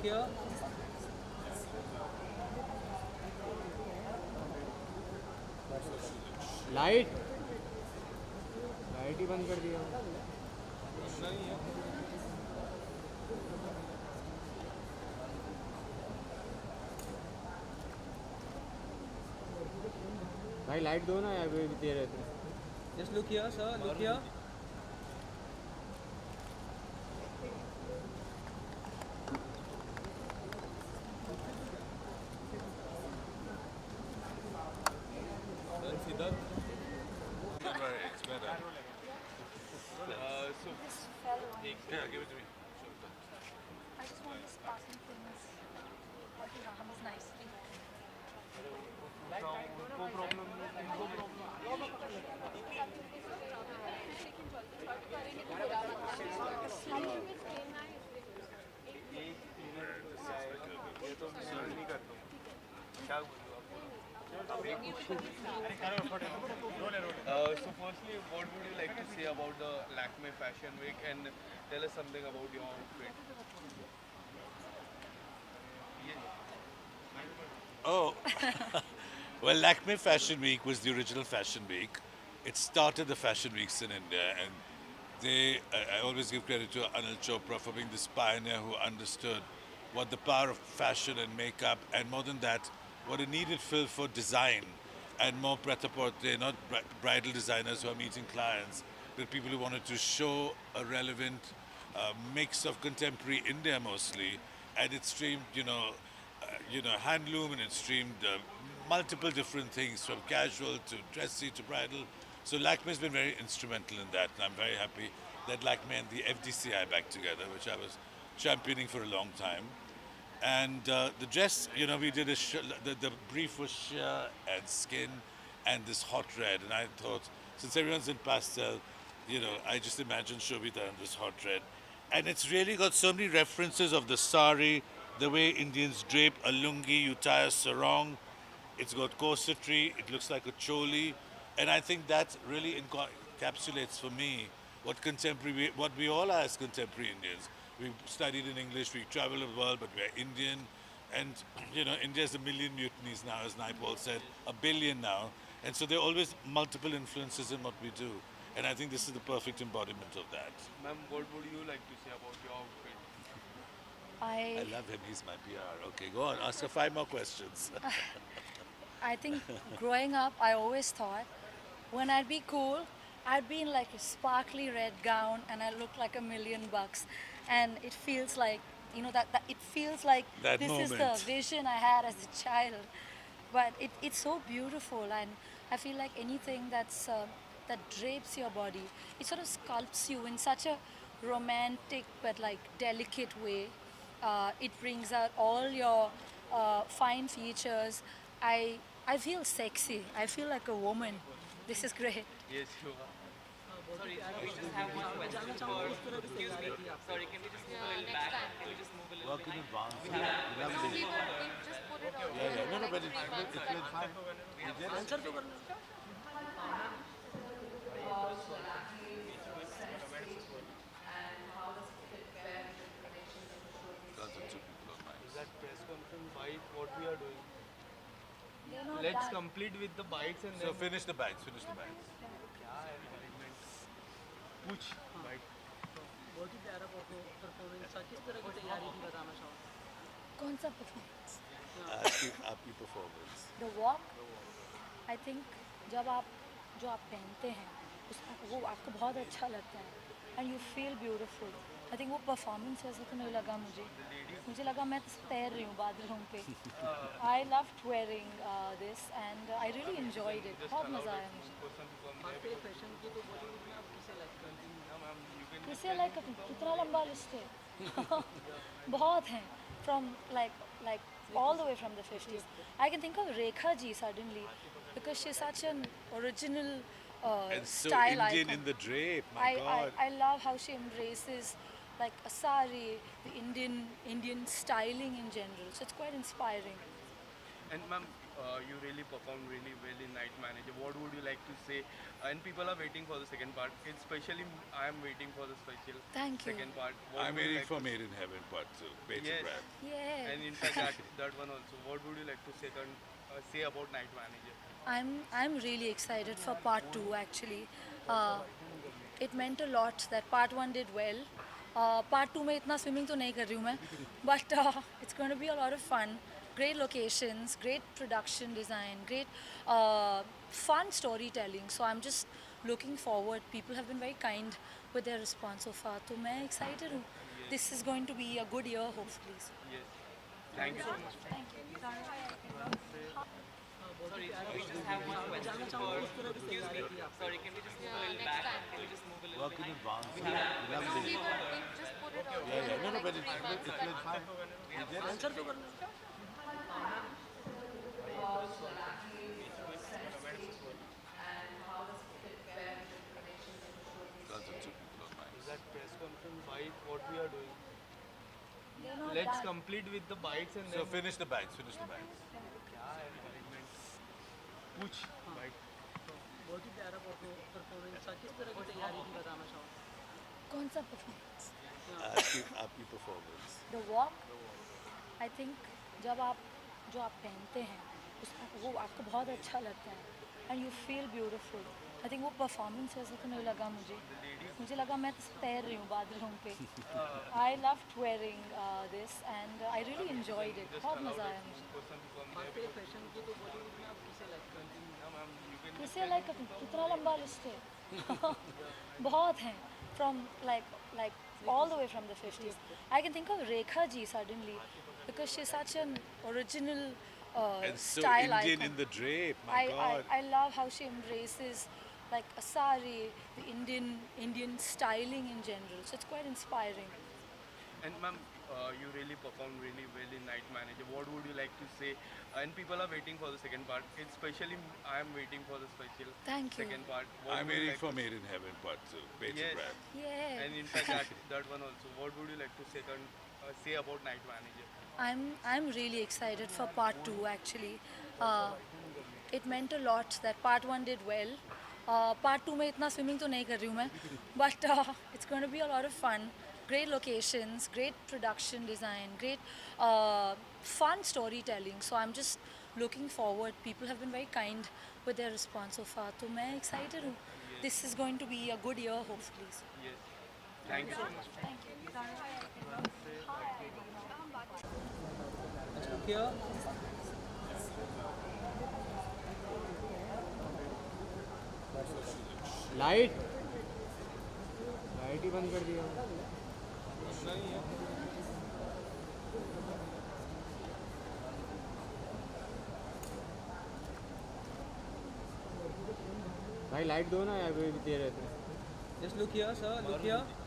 here. Light light ही बंद कर दिया। भाई लाइट दो ना यार, वे दे रहे थे। Just look here, sir. Look here. It's better. So, This fell one. yeah, give it to me. I just want this passing things. What he harms nicely. So firstly, what would you like to say about the Lakme Fashion Week and tell us something about your outfit? Oh, well, Lakme Fashion Week was the original Fashion Week. It started the Fashion Weeks in India, and I always give credit to Anil Chopra for being this pioneer who understood what the power of fashion and makeup, and more than that, what it needed for design, and more pret-a-porter, not bridal designers who are meeting clients, but people who wanted to show a relevant mix of contemporary India mostly, and it streamed, handloom, and it streamed multiple different things from casual to dressy to bridal. So Lakme has been very instrumental in that, and I'm very happy that Lakme and the FDCI back together, which I was championing for a long time. And the dress, we did the brief was sheer and skin and this hot red. And I thought, since everyone's in pastel, I just imagined Shobita in this hot red. And it's really got so many references of the sari, the way Indians drape a lungi, you tie a sarong. It's got corsetry, it looks like a choli. And I think that really encapsulates for me what we all are as contemporary Indians. We studied in English, we travel the world, but we're Indian. And, India's a million mutinies now, as Naipaul said, a billion now. And so there are always multiple influences in what we do. And I think this is the perfect embodiment of that. Ma'am, what would you like to say about your outfit? I I love him, he's my PR. Okay, go on, ask her 5 more questions. I think growing up, I always thought when I'd be cool, I'd be in like a sparkly red gown and I look like $1,000,000. And it feels like, that it feels like That this is the moment. vision I had as a child. But it's so beautiful, and I feel like anything that drapes your body, it sort of sculpts you in such a romantic but like delicate way. It brings out all your fine features. I feel sexy. I feel like a woman. This is great. Yes, you are. Sorry, we just have one question. Excuse me. Sorry, can we just move a little back? Can we just move a little Work in behind? advance. We have- Love No, this. we just put it out. Yeah, yeah. No, no, but Like it's 3 months fine. back. Is that press conference bite what we are doing? They're not Let's done. complete with the bites and So then finish the bites, finish the bites. push bite. बहुत ही प्यारा performance था। किस तरह की तैयारी थी बताना चाहो? कौन सा performance? आपकी performance. The walk, I think जब आप जो आप पहनते हैं वो आपको बहुत अच्छा लगता है and you feel beautiful. I think वो performance ऐसा तो नहीं लगा मुझे लगा मैं तैर रही हूँ बादलों पे. I loved wearing this and I really enjoyed it. बहुत मज़ा आया मुझे. आपके फैशन की तो बॉलीवुड में आप किसे लाइक करती हैं? किसे लाइक कितना लंबा लिस्ट है? बहुत हैं. From like all the way from the 50s. I can think of Rekha ji suddenly because she's such an original And so style Indian icon. in the drape, my God. I love how she embraces like a sari, the Indian styling in general. So it's quite inspiring. And ma'am, you really performed really well in Night Manager. What would you like to say? And people are waiting for the second part. Especially, I am waiting for the special Thank you. second part. What I'm would you waiting like for to Made in Heaven Part 2, Bates Yes. Brad. Yeah. And in fact, that one also. What would you like to say about Night Manager? I'm really excited for part 2 actually. It meant a lot that part 1 did well. Part 2 में इतना swimming तो नहीं कर रही हूँ मैं, but it's going to be a lot of fun. Great locations, great production design, great fun storytelling. So I'm just looking forward. People have been very kind with their response so far. तो मैं excited हूँ. This is going to be a good year hopefully. Yes. Thank you so much. Thank you. Sorry, we just have one question for. Excuse me. Sorry, can we just move a little back? Can we just move a little Work in behind? advance. We have Lovely. just put it out Yeah, yeah. No, no, like but 3 months it's back. been fine. Lots of two people online. That press conference bite, what we are doing. They're not Let's done. complete with the bites and So then finish the bags, finish the bags. push bite. बहुत ही प्यारा performance था। किस तरह की तैयारी थी बताना चाहो? कौन सा performance? आपकी performance. The walk, I think जब आप जो आप पहनते हैं उसमें वो आपको बहुत अच्छा लगता है and you feel beautiful. I think वो performance ऐसा तो नहीं लगा मुझे लगा मैं तैर रही हूँ बादलों पे. I loved wearing this and I really enjoyed it. बहुत मज़ा आया मुझे. बात पे फैशन की तो बॉलीवुड में आप किसे लाइक करते हैं? किसे लाइक कितना लंबा लिस्ट है? बहुत हैं from like all the way from the 50s. I can think of Rekha ji suddenly because she's such an original And so style Indian icon. in the drape, my God. I love how she embraces like a sari, the Indian styling in general. So it's quite inspiring. And ma'am, you really performed really well in Night Manager. What would you like to say? And people are waiting for the second part. Especially, I am waiting for the special Thank you. second part. What I'm would you waiting like for to- Made in Heaven Part 2, Bates Yes. Brad. Yeah. And in fact, that one also. What would you like to say about Night Manager? I'm really excited for part 2 actually. It meant a lot that part 1 did well. Part 2 में इतना swimming तो नहीं कर रही हूँ मैं, but it's going to be a lot of fun. Great locations, great production design, great fun storytelling. So I'm just looking forward. People have been very kind with their response so far. तो मैं excited हूँ. This is going to be a good year hopefully. Yes. Thank you so much. Thank you. क्या light ही बंद कर दिया. भाई light दो ना यार, दे रहे थे. Just look here sir, look here.